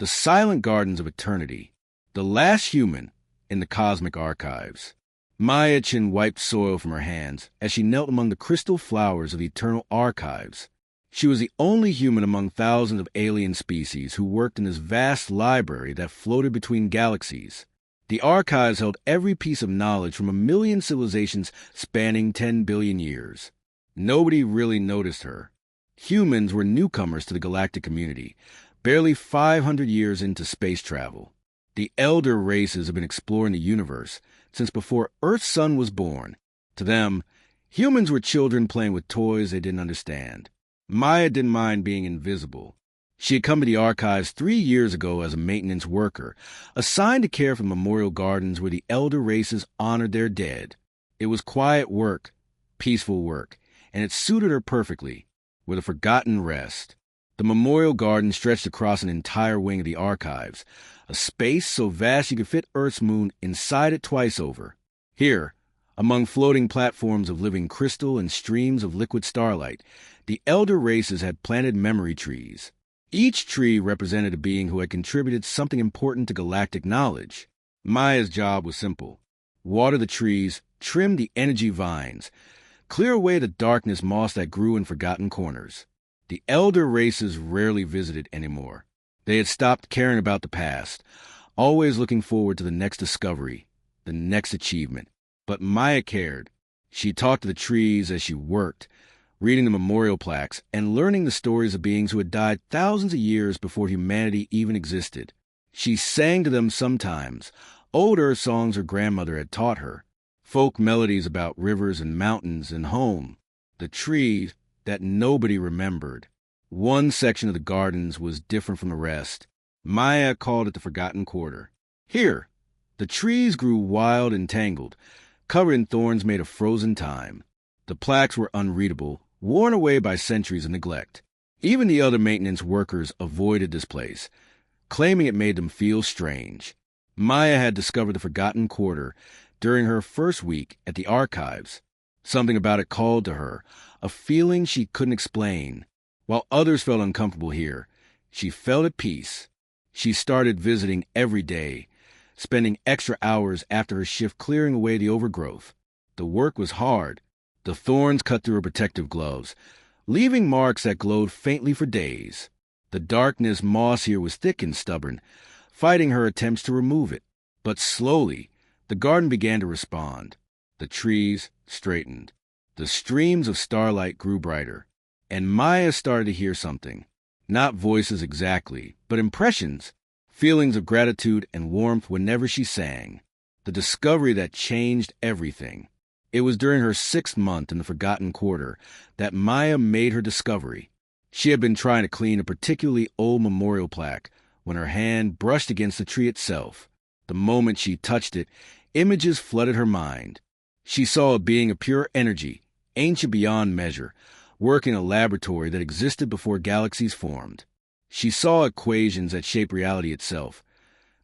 The Silent Gardens of Eternity, the last human in the cosmic archives. Maya Chin wiped soil from her hands as she knelt among the crystal flowers of the eternal archives. She was the only human among thousands of alien species who worked in this vast library that floated between galaxies. The archives held every piece of knowledge from 1,000,000 civilizations spanning 10 billion years. Nobody really noticed her. Humans were newcomers to the galactic community, barely 500 years into space travel. The elder races have been exploring the universe since before Earth's sun was born. To them, humans were children playing with toys they didn't understand. Maya didn't mind being invisible. She had come to the archives 3 years ago as a maintenance worker, assigned to care for memorial gardens where the elder races honored their dead. It was quiet work, peaceful work, and it suited her perfectly, with a forgotten rest. The memorial garden stretched across an entire wing of the archives, a space so vast you could fit Earth's moon inside it twice over. Here, among floating platforms of living crystal and streams of liquid starlight, the elder races had planted memory trees. Each tree represented a being who had contributed something important to galactic knowledge. Maya's job was simple: water the trees, trim the energy vines, clear away the darkness moss that grew in forgotten corners. The elder races rarely visited anymore. They had stopped caring about the past, always looking forward to the next discovery, the next achievement. But Maya cared. She talked to the trees as she worked, reading the memorial plaques and learning the stories of beings who had died thousands of years before humanity even existed. She sang to them sometimes, old Earth songs her grandmother had taught her, folk melodies about rivers and mountains and home, the trees that nobody remembered. One section of the gardens was different from the rest. Maya called it the Forgotten Quarter. Here, the trees grew wild and tangled, covered in thorns made of frozen time. The plaques were unreadable, worn away by centuries of neglect. Even the other maintenance workers avoided this place, claiming it made them feel strange. Maya had discovered the Forgotten Quarter during her first week at the archives. Something about it called to her, a feeling she couldn't explain. While others felt uncomfortable here, she felt at peace. She started visiting every day, spending extra hours after her shift clearing away the overgrowth. The work was hard. The thorns cut through her protective gloves, leaving marks that glowed faintly for days. The darkness moss here was thick and stubborn, fighting her attempts to remove it. But slowly, the garden began to respond. The trees straightened. The streams of starlight grew brighter. And Maya started to hear something. Not voices exactly, but impressions, feelings of gratitude and warmth whenever she sang. The discovery that changed everything. It was during her 6th month in the Forgotten Quarter that Maya made her discovery. She had been trying to clean a particularly old memorial plaque when her hand brushed against the tree itself. The moment she touched it, images flooded her mind. She saw a being of pure energy, ancient beyond measure, working in a laboratory that existed before galaxies formed. She saw equations that shaped reality itself,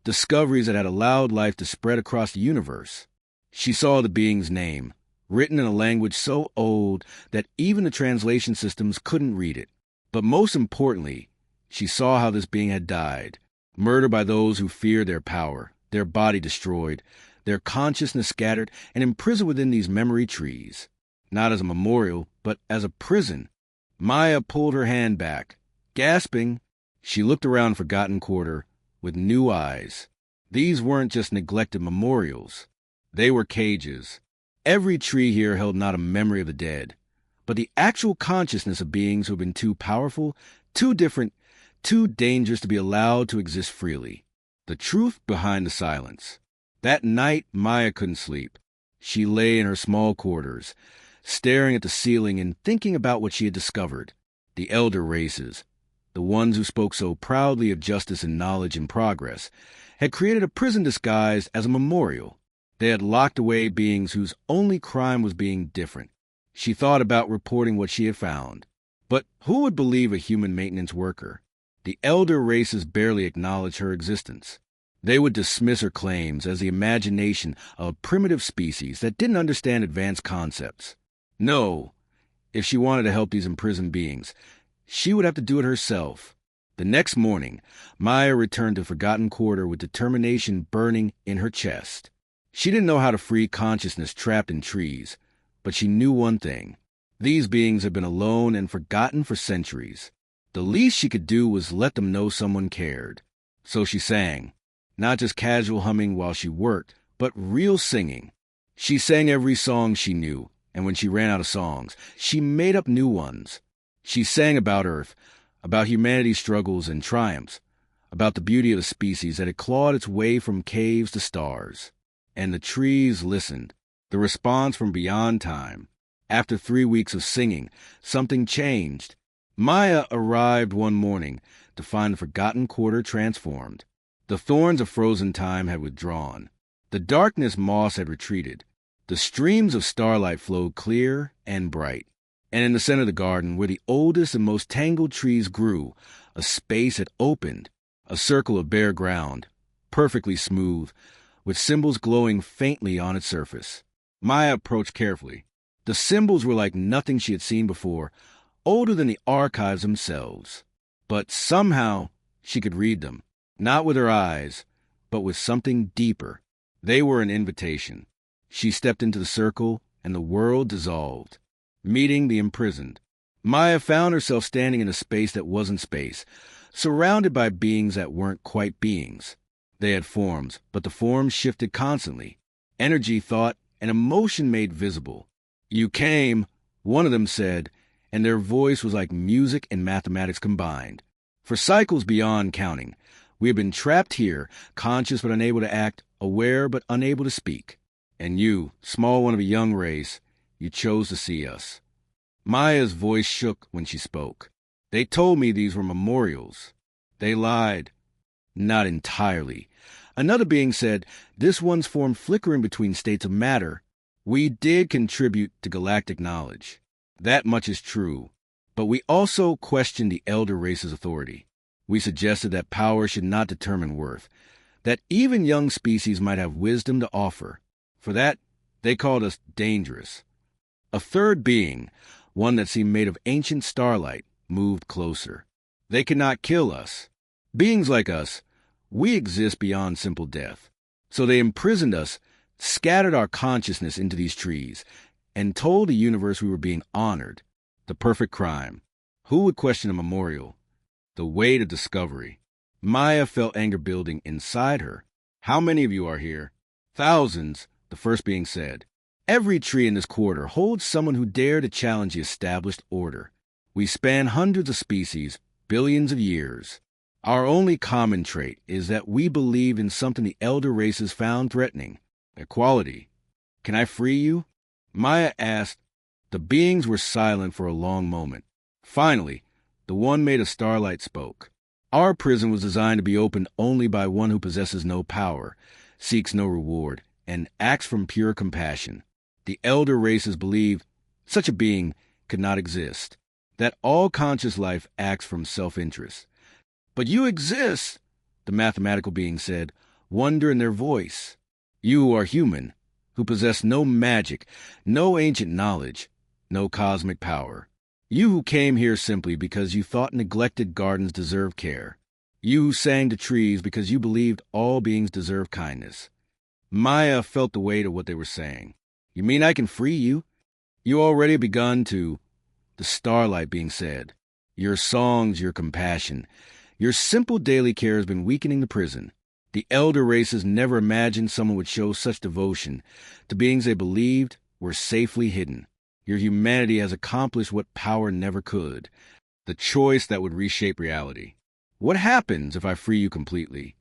discoveries that had allowed life to spread across the universe. She saw the being's name, written in a language so old that even the translation systems couldn't read it. But most importantly, she saw how this being had died, murdered by those who feared their power, their body destroyed, their consciousness scattered and imprisoned within these memory trees. Not as a memorial, but as a prison. Maya pulled her hand back. Gasping, she looked around Forgotten Quarter with new eyes. These weren't just neglected memorials. They were cages. Every tree here held not a memory of the dead, but the actual consciousness of beings who have been too powerful, too different, too dangerous to be allowed to exist freely. The truth behind the silence. That night, Maya couldn't sleep. She lay in her small quarters, staring at the ceiling and thinking about what she had discovered. The elder races, the ones who spoke so proudly of justice and knowledge and progress, had created a prison disguised as a memorial. They had locked away beings whose only crime was being different. She thought about reporting what she had found. But who would believe a human maintenance worker? The elder races barely acknowledged her existence. They would dismiss her claims as the imagination of a primitive species that didn't understand advanced concepts. No, if she wanted to help these imprisoned beings, she would have to do it herself. The next morning, Maya returned to Forgotten Quarter with determination burning in her chest. She didn't know how to free consciousness trapped in trees, but she knew one thing. These beings had been alone and forgotten for centuries. The least she could do was let them know someone cared. So she sang, not just casual humming while she worked, but real singing. She sang every song she knew, and when she ran out of songs, she made up new ones. She sang about Earth, about humanity's struggles and triumphs, about the beauty of the species that had clawed its way from caves to stars. And the trees listened, the response from beyond time. After 3 weeks of singing, something changed. Maya arrived one morning to find the Forgotten Quarter transformed. The thorns of frozen time had withdrawn. The darkness moss had retreated. The streams of starlight flowed clear and bright. And in the center of the garden, where the oldest and most tangled trees grew, a space had opened, a circle of bare ground, perfectly smooth, with symbols glowing faintly on its surface. Maya approached carefully. The symbols were like nothing she had seen before, older than the archives themselves. But somehow she could read them, not with her eyes, but with something deeper. They were an invitation. She stepped into the circle, and the world dissolved. Meeting the imprisoned. Maya found herself standing in a space that wasn't space, surrounded by beings that weren't quite beings. They had forms, but the forms shifted constantly. Energy, thought, and emotion made visible. "You came," one of them said, and their voice was like music and mathematics combined. "For cycles beyond counting, we have been trapped here, conscious but unable to act, aware but unable to speak. And you, small one of a young race, you chose to see us." Maya's voice shook when she spoke. "They told me these were memorials." They lied. Not entirely. Another being said, "This one's formed flickering between states of matter. We did contribute to galactic knowledge. That much is true. But we also questioned the elder race's authority. We suggested that power should not determine worth, that even young species might have wisdom to offer. For that, they called us dangerous." A third being, one that seemed made of ancient starlight, moved closer. "They cannot kill us. Beings like us, we exist beyond simple death. So they imprisoned us, scattered our consciousness into these trees, and told the universe we were being honored. The perfect crime. Who would question a memorial? The weight of discovery." Maya felt anger building inside her. "How many of you are here?" "Thousands," the first being said. "Every tree in this quarter holds someone who dare to challenge the established order. We span hundreds of species, billions of years. Our only common trait is that we believe in something the elder races found threatening: equality. Can I free you?" Maya asked. The beings were silent for a long moment. Finally, the one made of starlight spoke. "Our prison was designed to be opened only by one who possesses no power, seeks no reward, and acts from pure compassion. The elder races believed such a being could not exist, that all conscious life acts from self-interest." "But you exist," the mathematical being said, wonder in their voice. "You who are human, who possess no magic, no ancient knowledge, no cosmic power. You who came here simply because you thought neglected gardens deserved care. You who sang to trees because you believed all beings deserve kindness." Maya felt the weight of what they were saying. "You mean I can free you? You already begun to..." The starlight being said, "Your songs, your compassion, your simple daily care has been weakening the prison. The elder races never imagined someone would show such devotion to beings they believed were safely hidden. Your humanity has accomplished what power never could, the choice that would reshape reality. What happens if I free you completely?"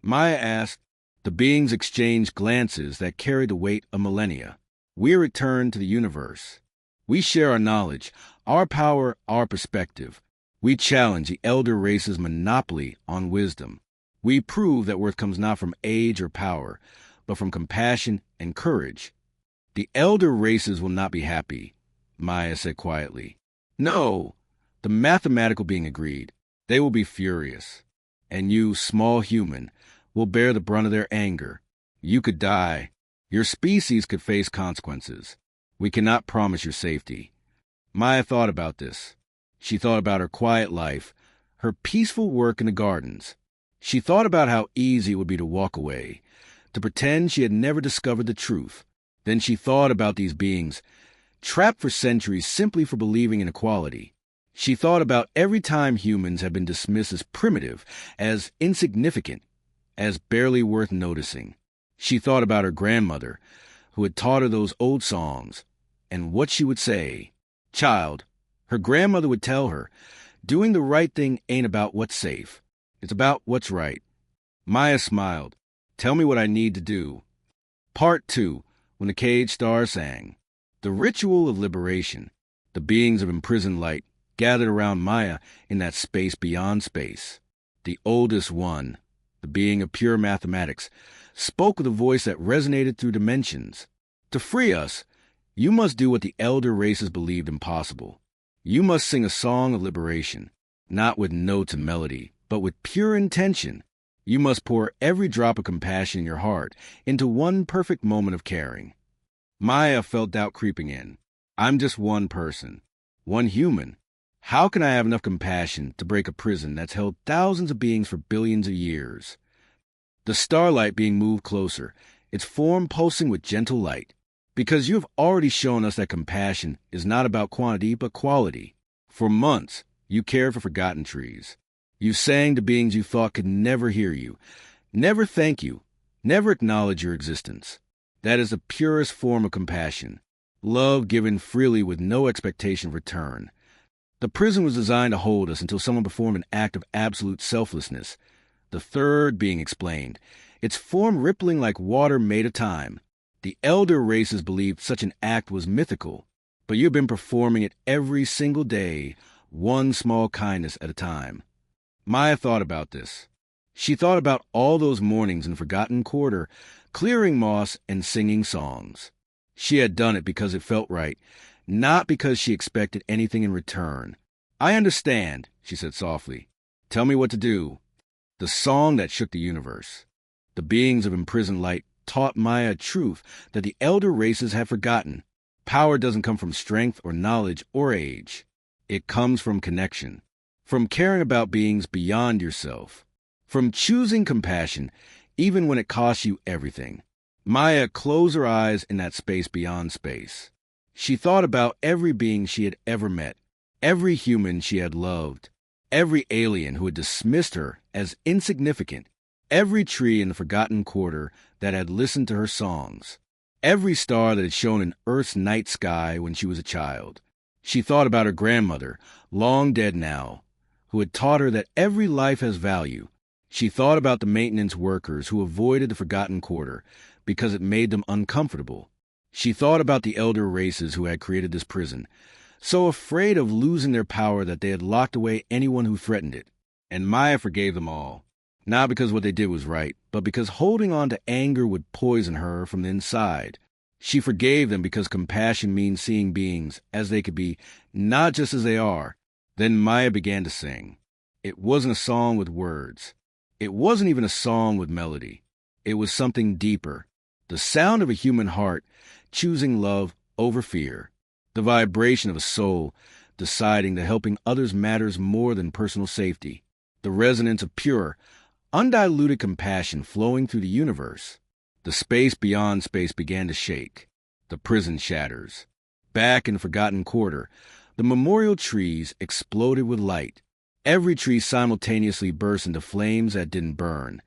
Maya asked. The beings exchanged glances that carried the weight of millennia. "We return to the universe. We share our knowledge, our power, our perspective. We challenge the elder race's monopoly on wisdom. We prove that worth comes not from age or power, but from compassion and courage." "The elder races will not be happy," Maya said quietly. "No," the mathematical being agreed. "They will be furious. And you, small human, will bear the brunt of their anger. You could die. Your species could face consequences. We cannot promise your safety." Maya thought about this. She thought about her quiet life, her peaceful work in the gardens. She thought about how easy it would be to walk away, to pretend she had never discovered the truth. Then she thought about these beings, trapped for centuries simply for believing in equality. She thought about every time humans have been dismissed as primitive, as insignificant, as barely worth noticing. She thought about her grandmother, who had taught her those old songs, and what she would say. Child, her grandmother would tell her, doing the right thing ain't about what's safe. It's about what's right. Maya smiled. Tell me what I need to do. Part 2, when the caged star sang. The ritual of liberation. The beings of imprisoned light gathered around Maya in that space beyond space. The oldest one, the being of pure mathematics, spoke with a voice that resonated through dimensions. To free us, you must do what the elder races believed impossible. You must sing a song of liberation, not with notes and melody, but with pure intention. You must pour every drop of compassion in your heart into one perfect moment of caring. Maya felt doubt creeping in. I'm just one person, one human. How can I have enough compassion to break a prison that's held thousands of beings for billions of years? The starlight being moved closer, its form pulsing with gentle light. Because you have already shown us that compassion is not about quantity but quality. For months, you cared for forgotten trees. You sang to beings you thought could never hear you, never thank you, never acknowledge your existence. That is the purest form of compassion. Love given freely with no expectation of return. The prison was designed to hold us until someone performed an act of absolute selflessness. The third being explained, its form rippling like water made of time. The elder races believed such an act was mythical, but you've been performing it every single day, one small kindness at a time. Maya thought about this. She thought about all those mornings in Forgotten Quarter, clearing moss and singing songs. She had done it because it felt right, not because she expected anything in return. I understand, she said softly. Tell me what to do. The song that shook the universe. The beings of imprisoned light taught Maya a truth that the elder races had forgotten. Power doesn't come from strength or knowledge or age. It comes from connection, from caring about beings beyond yourself, from choosing compassion even when it costs you everything. Maya closed her eyes in that space beyond space. She thought about every being she had ever met, every human she had loved, every alien who had dismissed her as insignificant, every tree in the Forgotten Quarter that had listened to her songs, every star that had shone in Earth's night sky when she was a child. She thought about her grandmother, long dead now, who had taught her that every life has value. She thought about the maintenance workers who avoided the Forgotten Quarter because it made them uncomfortable. She thought about the elder races who had created this prison, so afraid of losing their power that they had locked away anyone who threatened it. And Maya forgave them all, not because what they did was right, but because holding on to anger would poison her from the inside. She forgave them because compassion means seeing beings as they could be, not just as they are. Then Maya began to sing. It wasn't a song with words. It wasn't even a song with melody. It was something deeper. The sound of a human heart choosing love over fear. The vibration of a soul deciding that helping others matters more than personal safety. The resonance of pure, undiluted compassion flowing through the universe. The space beyond space began to shake. The prison shatters. Back in the Forgotten Quarter, the memorial trees exploded with light. Every tree simultaneously burst into flames that didn't burn,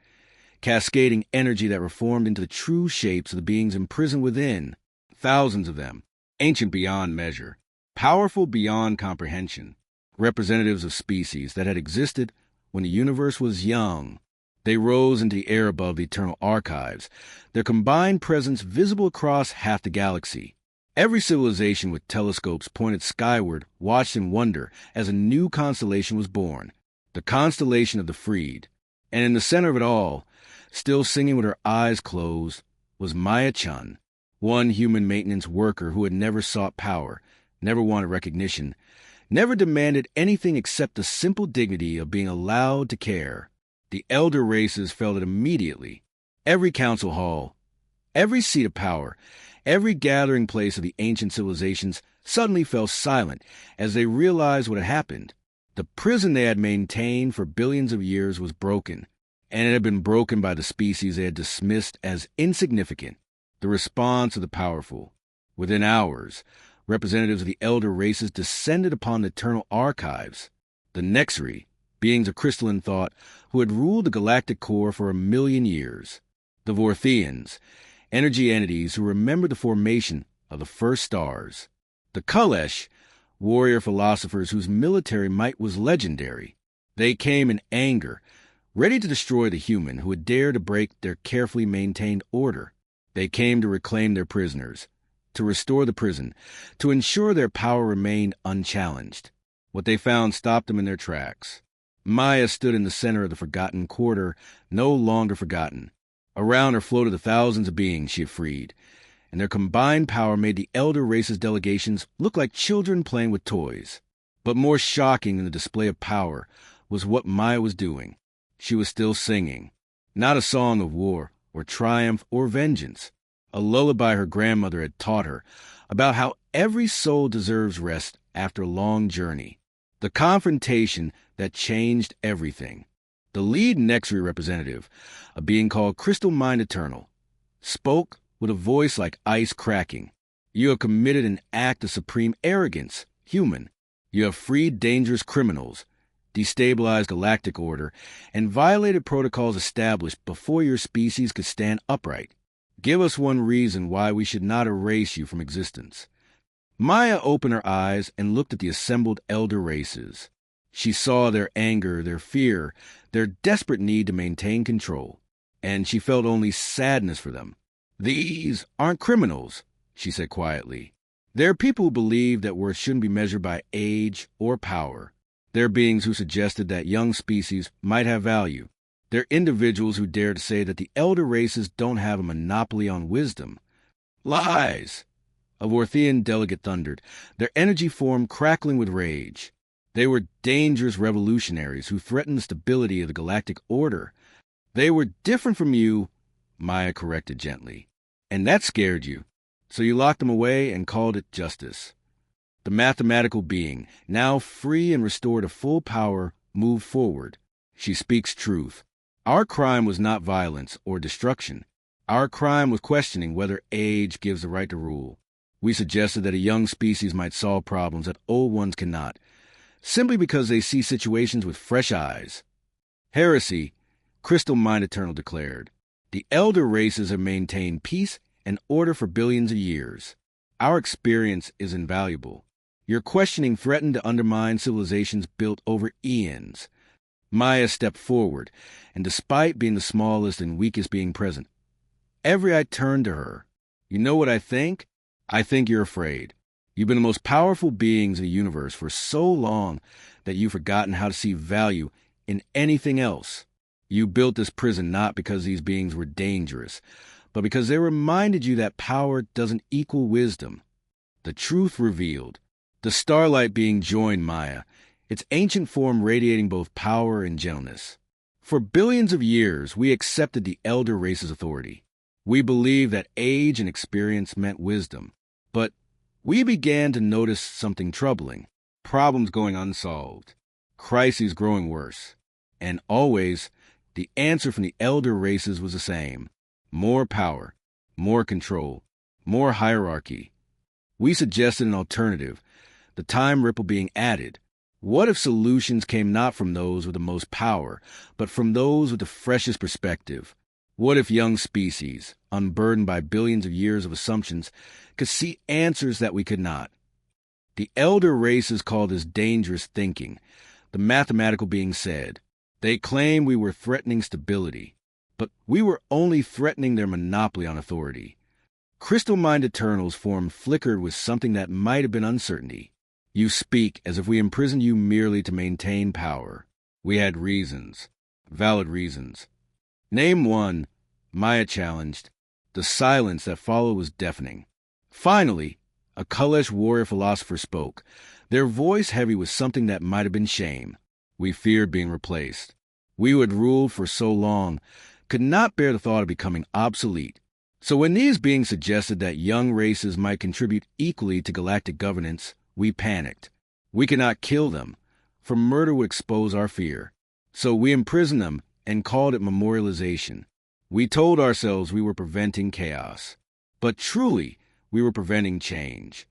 cascading energy that reformed into the true shapes of the beings imprisoned within. Thousands of them, ancient beyond measure, powerful beyond comprehension, representatives of species that had existed when the universe was young. They rose into the air above the eternal archives, their combined presence visible across half the galaxy. Every civilization with telescopes pointed skyward watched in wonder as a new constellation was born, the constellation of the freed. And in the center of it all, still singing with her eyes closed, was Maya Chun, one human maintenance worker who had never sought power, never wanted recognition, never demanded anything except the simple dignity of being allowed to care. The elder races felt it immediately. Every council hall, every seat of power, every gathering place of the ancient civilizations suddenly fell silent as they realized what had happened. The prison they had maintained for billions of years was broken, and it had been broken by the species they had dismissed as insignificant, the response of the powerful. Within hours, representatives of the elder races descended upon the eternal archives, the Nexri, beings of crystalline thought who had ruled the galactic core for 1,000,000 years, the Vorthians, energy entities who remembered the formation of the first stars, the Kalesh, warrior philosophers whose military might was legendary. They came in anger, ready to destroy the human who had dared to break their carefully maintained order. They came to reclaim their prisoners, to restore the prison, to ensure their power remained unchallenged. What they found stopped them in their tracks. Maya stood in the center of the forgotten quarter, no longer forgotten. Around her floated the thousands of beings she had freed, and their combined power made the elder race's delegations look like children playing with toys. But more shocking than the display of power was what Maya was doing. She was still singing, not a song of war or triumph or vengeance, a lullaby her grandmother had taught her about how every soul deserves rest after a long journey. The confrontation that changed everything. The lead Nexri representative, a being called Crystal Mind Eternal, spoke with a voice like ice cracking. You have committed an act of supreme arrogance, human. You have freed dangerous criminals, destabilized galactic order, and violated protocols established before your species could stand upright. Give us one reason why we should not erase you from existence. Maya opened her eyes and looked at the assembled elder races. She saw their anger, their fear, their desperate need to maintain control, and she felt only sadness for them. These aren't criminals, she said quietly. They're people who believe that worth shouldn't be measured by age or power. They're beings who suggested that young species might have value. They're individuals who dare to say that the elder races don't have a monopoly on wisdom. Lies! A Vorthian delegate thundered, their energy form crackling with rage. They were dangerous revolutionaries who threatened the stability of the galactic order. They were different from you, Maya corrected gently, and that scared you. So you locked them away and called it justice. The mathematical being, now free and restored to full power, moved forward. She speaks truth. Our crime was not violence or destruction. Our crime was questioning whether age gives the right to rule. We suggested that a young species might solve problems that old ones cannot, simply because they see situations with fresh eyes. Heresy, Crystal Mind Eternal declared. The elder races have maintained peace and order for billions of years. Our experience is invaluable. Your questioning threatened to undermine civilizations built over eons. Maya stepped forward, and despite being the smallest and weakest being present, every eye turned to her. You know what I think? I think you're afraid. You've been the most powerful beings in the universe for so long that you've forgotten how to see value in anything else. You built this prison not because these beings were dangerous, but because they reminded you that power doesn't equal wisdom. The truth revealed. The starlight being joined Maya, its ancient form radiating both power and gentleness. For billions of years, we accepted the elder race's authority. We believed that age and experience meant wisdom. But we began to notice something troubling. Problems going unsolved. Crises growing worse. And always, the answer from the elder races was the same. More power, more control, more hierarchy. We suggested an alternative, the time ripple being added. What if solutions came not from those with the most power, but from those with the freshest perspective? What if young species, unburdened by billions of years of assumptions, could see answers that we could not? The elder races called this dangerous thinking, the mathematical being said. They claimed we were threatening stability, but we were only threatening their monopoly on authority. Crystal Mind Eternal's form flickered with something that might have been uncertainty. You speak as if we imprisoned you merely to maintain power. We had reasons, valid reasons. Name one, Maya challenged. The silence that followed was deafening. Finally, a Kalesh warrior philosopher spoke, their voice heavy with something that might have been shame. We feared being replaced. We who had ruled for so long could not bear the thought of becoming obsolete. So when these beings suggested that young races might contribute equally to galactic governance, we panicked. We could not kill them, for murder would expose our fear. So we imprisoned them and called it memorialization. We told ourselves we were preventing chaos. But truly, we were preventing change.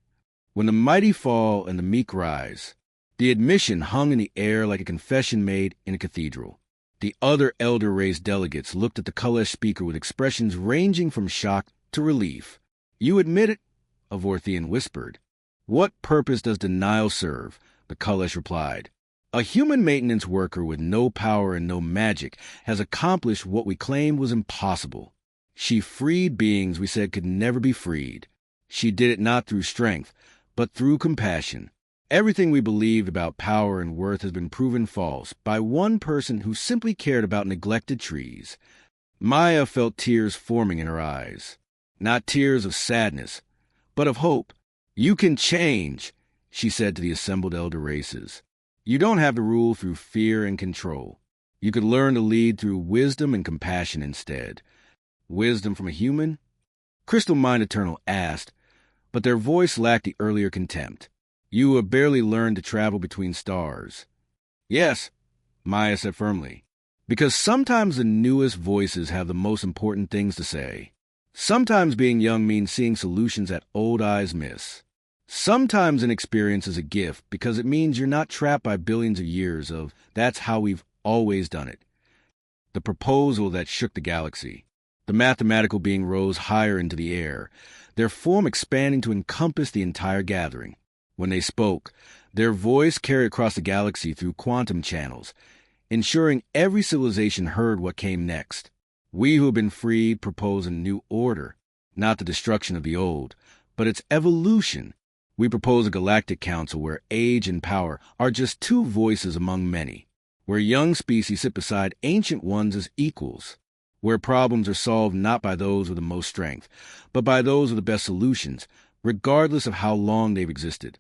When the mighty fall and the meek rise, the admission hung in the air like a confession made in a cathedral. The other elder race delegates looked at the Kalesh speaker with expressions ranging from shock to relief. "You admit it?" a Vorthian whispered. "What purpose does denial serve?" the Kalesh replied. "A human maintenance worker with no power and no magic has accomplished what we claimed was impossible. She freed beings we said could never be freed. She did it not through strength, but through compassion. Everything we believed about power and worth has been proven false by one person who simply cared about neglected trees." Maya felt tears forming in her eyes. Not tears of sadness, but of hope. "You can change," she said to the assembled elder races. "You don't have to rule through fear and control. You could learn to lead through wisdom and compassion instead." "Wisdom from a human?" Crystal Mind Eternal asked, but their voice lacked the earlier contempt. "You have barely learned to travel between stars." "Yes," Maya said firmly, "because sometimes the newest voices have the most important things to say. Sometimes being young means seeing solutions that old eyes miss. Sometimes inexperience is a gift because it means you're not trapped by billions of years of 'that's how we've always done it.'" The proposal that shook the galaxy. The mathematical being rose higher into the air, their form expanding to encompass the entire gathering. When they spoke, their voice carried across the galaxy through quantum channels, ensuring every civilization heard what came next. "We who have been freed propose a new order, not the destruction of the old, but its evolution. We propose a galactic council where age and power are just two voices among many, where young species sit beside ancient ones as equals, where problems are solved not by those with the most strength, but by those with the best solutions, regardless of how long they've existed."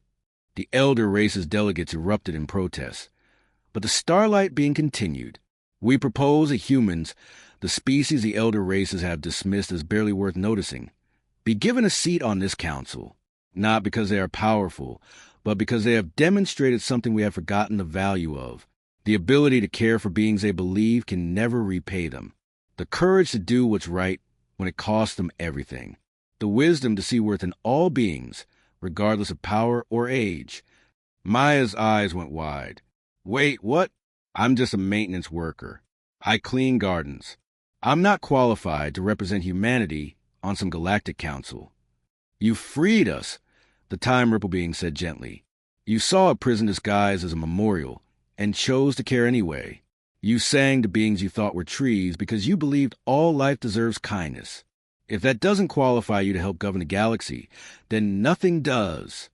The elder race's delegates erupted in protest, but the starlight being continued. "We propose that humans, the species the elder races have dismissed as barely worth noticing, be given a seat on this council, not because they are powerful, but because they have demonstrated something we have forgotten the value of, the ability to care for beings they believe can never repay them, the courage to do what's right when it costs them everything, the wisdom to see worth in all beings, regardless of power or age." Maya's eyes went wide. "Wait, what? I'm just a maintenance worker. I clean gardens. I'm not qualified to represent humanity on some galactic council." "You freed us," the time ripple being said gently. "You saw a prison disguised as a memorial and chose to care anyway. You sang to beings you thought were trees because you believed all life deserves kindness. If that doesn't qualify you to help govern the galaxy, then nothing does."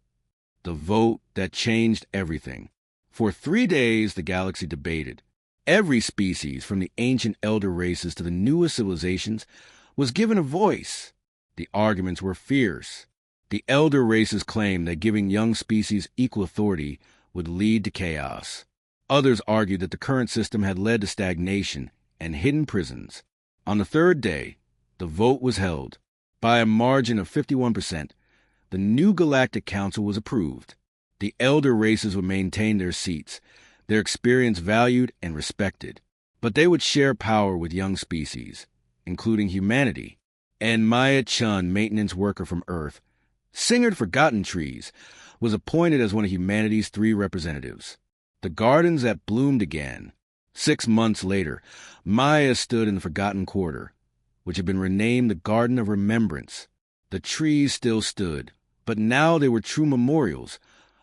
The vote that changed everything. For 3 days, the galaxy debated. Every species, from the ancient elder races to the newest civilizations, was given a voice. The arguments were fierce. The elder races claimed that giving young species equal authority would lead to chaos. Others argued that the current system had led to stagnation and hidden prisons. On the 3rd day, the vote was held. By a margin of 51%, the new Galactic Council was approved. The elder races would maintain their seats, their experience valued and respected, but they would share power with young species, including humanity. And Maya Chun, maintenance worker from Earth, singer to Forgotten Trees, was appointed as one of humanity's 3 representatives. The gardens that bloomed again. 6 months later, Maya stood in the Forgotten Quarter, which had been renamed the Garden of Remembrance. The trees still stood, but now they were true memorials,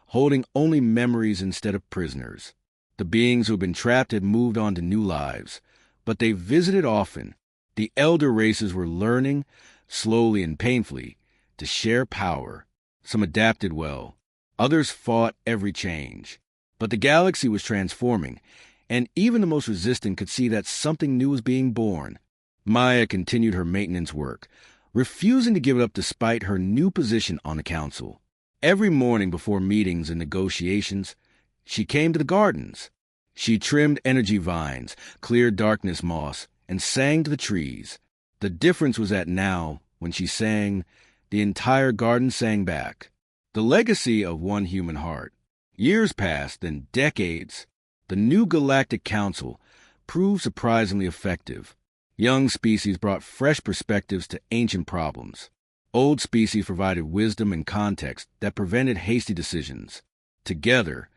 holding only memories instead of prisoners. The beings who had been trapped had moved on to new lives, but they visited often. The elder races were learning, slowly and painfully, to share power. Some adapted well. Others fought every change. But the galaxy was transforming, and even the most resistant could see that something new was being born. Maya continued her maintenance work, refusing to give it up despite her new position on the council. Every morning before meetings and negotiations, she came to the gardens. She trimmed energy vines, cleared darkness moss, and sang to the trees. The difference was that now, when she sang, the entire garden sang back. The legacy of one human heart. Years passed, then decades. The new Galactic Council proved surprisingly effective. Young species brought fresh perspectives to ancient problems. Old species provided wisdom and context that prevented hasty decisions. Together,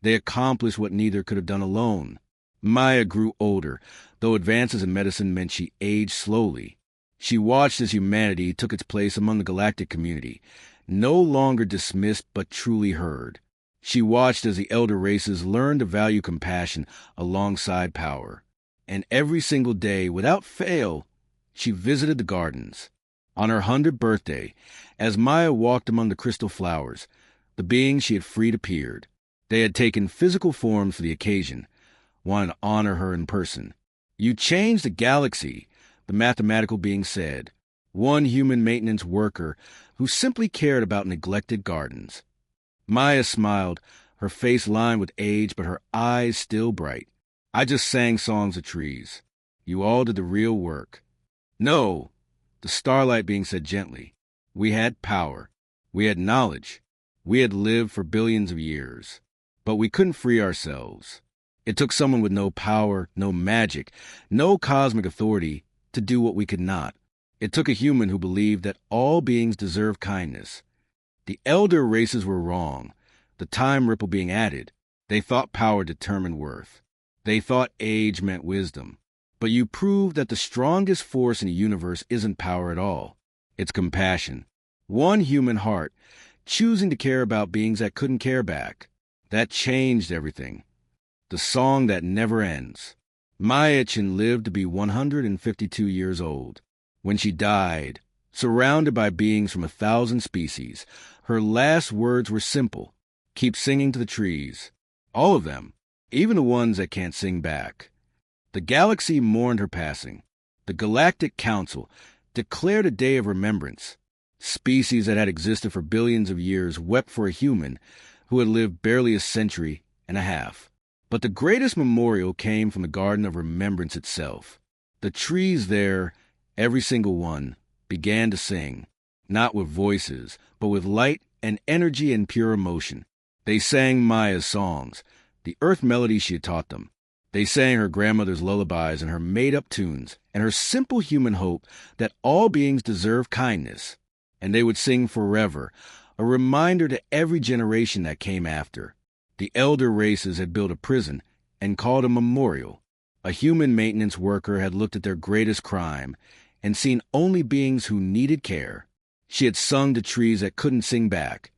they accomplished what neither could have done alone. Maya grew older, though advances in medicine meant she aged slowly. She watched as humanity took its place among the galactic community, no longer dismissed but truly heard. She watched as the elder races learned to value compassion alongside power. And every single day, without fail, she visited the gardens. On her 100th birthday, as Maya walked among the crystal flowers, the beings she had freed appeared. They had taken physical forms for the occasion, wanted to honor her in person. "You changed the galaxy," the mathematical being said, one human maintenance worker who simply cared about neglected gardens. Maya smiled, her face lined with age but her eyes still bright. "I just sang songs of trees. You all did the real work." "No," the starlight being said gently. "We had power. We had knowledge. We had lived for billions of years. But we couldn't free ourselves. It took someone with no power, no magic, no cosmic authority to do what we could not. It took a human who believed that all beings deserve kindness. The elder races were wrong, the time ripple being added. They thought power determined worth. They thought age meant wisdom. But you proved that the strongest force in the universe isn't power at all. It's compassion. One human heart, choosing to care about beings that couldn't care back. That changed everything. The song that never ends." Maya-chan lived to be 152 years old. When she died, surrounded by beings from 1,000 species, her last words were simple: "Keep singing to the trees." All of them, even the ones that can't sing back. The galaxy mourned her passing. The Galactic Council declared a day of remembrance. Species that had existed for billions of years wept for a human who had lived barely a century and a half. But the greatest memorial came from the Garden of Remembrance itself. The trees there, every single one, began to sing, not with voices, but with light and energy and pure emotion. They sang Maya's songs, the earth melodies she had taught them. They sang her grandmother's lullabies and her made-up tunes, and her simple human hope that all beings deserve kindness. And they would sing forever, a reminder to every generation that came after. The elder races had built a prison and called a memorial. A human maintenance worker had looked at their greatest crime and seen only beings who needed care. She had sung to trees that couldn't sing back,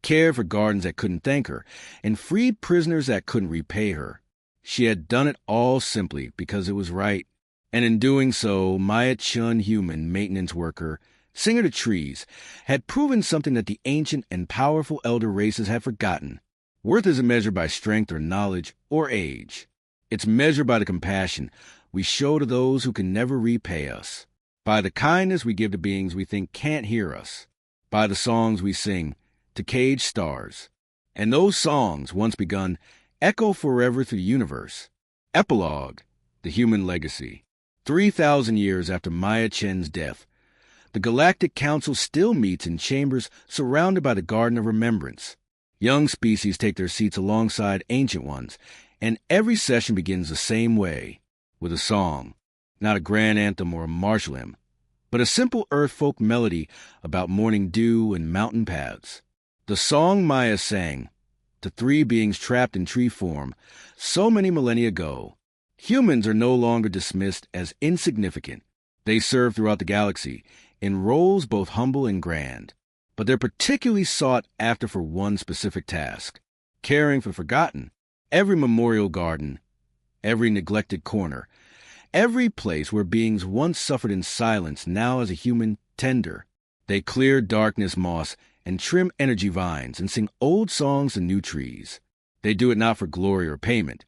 cared for gardens that couldn't thank her, and freed prisoners that couldn't repay her. She had done it all simply because it was right. And in doing so, Maya-chan, human maintenance worker, singer to trees, had proven something that the ancient and powerful elder races had forgotten. Worth isn't measured by strength or knowledge or age. It's measured by the compassion we show to those who can never repay us, by the kindness we give to beings we think can't hear us, by the songs we sing to caged stars. And those songs, once begun, echo forever through the universe. Epilogue, the human legacy. 3,000 years after Maya-chan's death, the Galactic Council still meets in chambers surrounded by the Garden of Remembrance. Young species take their seats alongside ancient ones, and every session begins the same way, with a song, not a grand anthem or a martial hymn, but a simple earth folk melody about morning dew and mountain paths. The song Maya sang to 3 beings trapped in tree form so many millennia ago. Humans are no longer dismissed as insignificant. They serve throughout the galaxy in roles both humble and grand. But they're particularly sought after for one specific task: caring for forgotten. Every memorial garden, every neglected corner, every place where beings once suffered in silence now as a human tender. They clear darkness moss and trim energy vines and sing old songs to new trees. They do it not for glory or payment,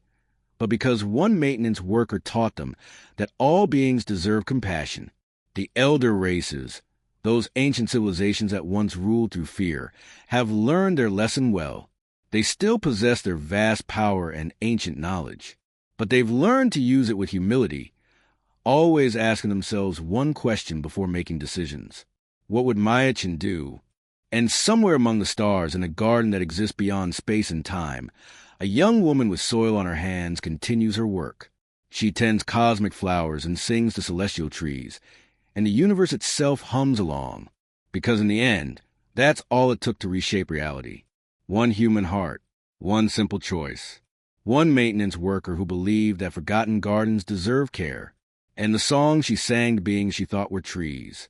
but because one maintenance worker taught them that all beings deserve compassion. The elder races, those ancient civilizations that once ruled through fear, have learned their lesson well. They still possess their vast power and ancient knowledge, but they've learned to use it with humility, always asking themselves one question before making decisions: what would Maya-chan do? And somewhere among the stars, in a garden that exists beyond space and time, a young woman with soil on her hands continues her work. She tends cosmic flowers and sings to celestial trees, and the universe itself hums along. Because in the end, that's all it took to reshape reality. One human heart, one simple choice, one maintenance worker who believed that forgotten gardens deserve care, and the songs she sang to beings she thought were trees.